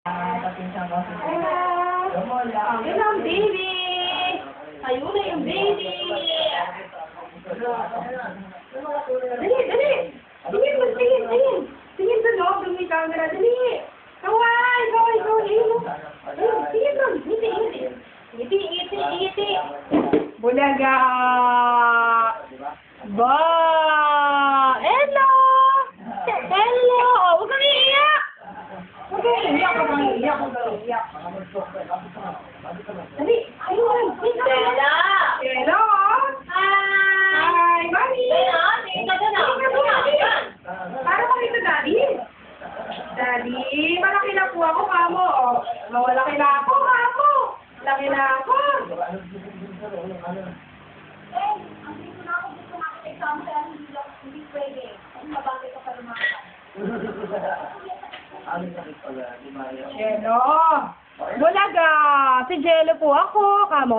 Ayun ang baby! Ayun na yung baby! Dali, dali! Tingin mo, tingin, tingin! Tingin sa loob ng may camera, dali! Kaway, kaway, kaway! Ayun, tingin mo! Ngiti, ngiti! Ngiti, ngiti, ngiti! Bulaga! Ba! Hello! Hello! Huwag kang iiyak! Huwag kang iiyak, huwag kang iiyak, huwag kang iiyak. Dali! Ayun! Bella! Hello! Hi! Mami! Bella, tingin ka dyan ah. Para makita daddy. Daddy, malaki na po ako, kamo. Oh, malaki na ako, kamo. Laki na ako. Jello. Bulaga. Si Jello po ako, kamo.